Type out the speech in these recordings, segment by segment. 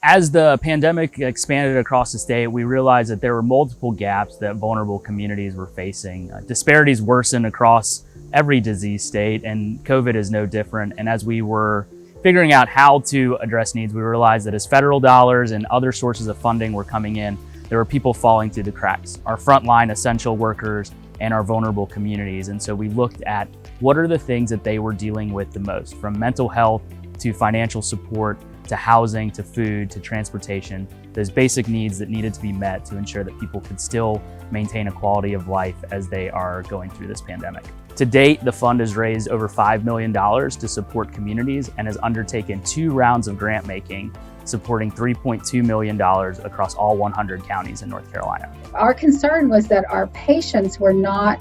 As the pandemic expanded across the state, we realized that there were multiple gaps that vulnerable communities were facing. Disparities worsen across every disease state, and COVID is no different. And as we were figuring out how to address needs, we realized that as federal dollars and other sources of funding were coming in, there were people falling through the cracks, our frontline essential workers and our vulnerable communities. And so we looked at what are the things that they were dealing with the most, from mental health to financial support, to housing, to food, to transportation, those basic needs that needed to be met to ensure that people could still maintain a quality of life as they are going through this pandemic. To date, the fund has raised over $5 million to support communities and has undertaken 2 rounds of grant making, supporting $3.2 million across all 100 counties in North Carolina. Our concern was that our patients were not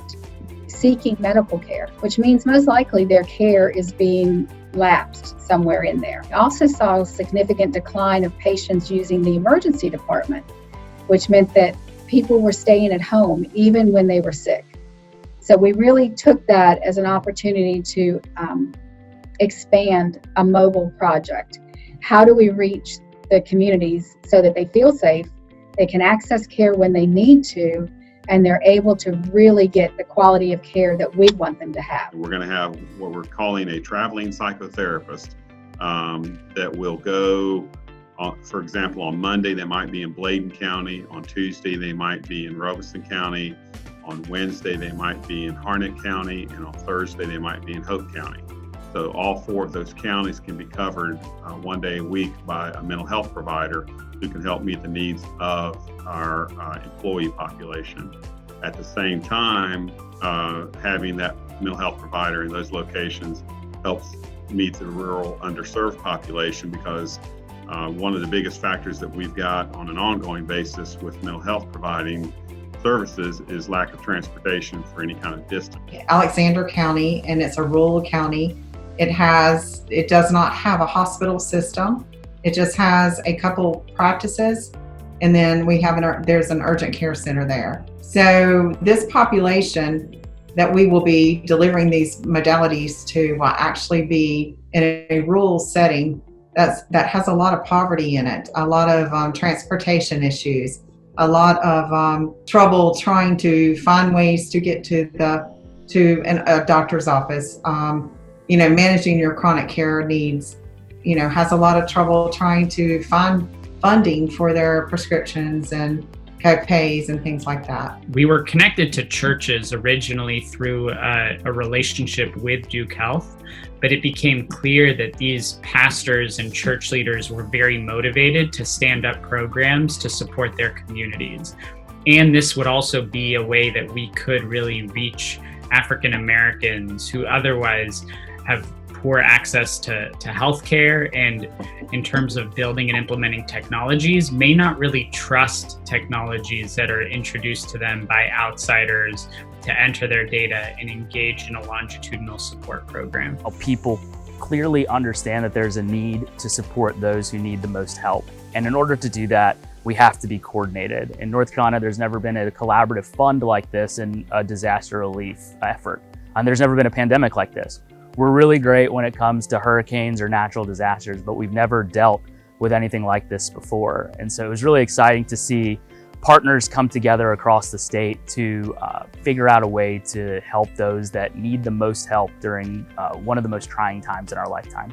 seeking medical care, which means most likely their care is being lapsed somewhere in there. We also saw a significant decline of patients using the emergency department, which meant that people were staying at home even when they were sick. So we really took that as an opportunity to expand a mobile project. How do we reach the communities so that they feel safe, they can access care when they need to, and they're able to really get the quality of care that we want them to have? We're going to have what we're calling a traveling psychotherapist that will go, for example, on Monday they might be in Bladen County, on Tuesday they might be in Robeson County, on Wednesday they might be in Harnett County, and on Thursday they might be in Hope County. So all 4 of those counties can be covered 1 day a week by a mental health provider who can help meet the needs of our employee population. At the same time, having that mental health provider in those locations helps meet the rural underserved population, because one of the biggest factors that we've got on an ongoing basis with mental health providing services is lack of transportation for any kind of distance. Alexander County, and it's a rural county. It does not have a hospital system. It just has a couple practices, and then there's an urgent care center there. So this population that we will be delivering these modalities to will actually be in a rural setting that has a lot of poverty in it, a lot of transportation issues, a lot of trouble trying to find ways to get to a doctor's office. Managing your chronic care needs, has a lot of trouble trying to find funding for their prescriptions and co-pays and things like that. We were connected to churches originally through a relationship with Duke Health, but it became clear that these pastors and church leaders were very motivated to stand up programs to support their communities. And this would also be a way that we could really reach African Americans who otherwise have poor access to healthcare, and in terms of building and implementing technologies, may not really trust technologies that are introduced to them by outsiders to enter their data and engage in a longitudinal support program. People clearly understand that there's a need to support those who need the most help. And in order to do that, we have to be coordinated. In North Carolina, there's never been a collaborative fund like this in a disaster relief effort. And there's never been a pandemic like this. We're really great when it comes to hurricanes or natural disasters, but we've never dealt with anything like this before. And so it was really exciting to see partners come together across the state to figure out a way to help those that need the most help during one of the most trying times in our lifetime.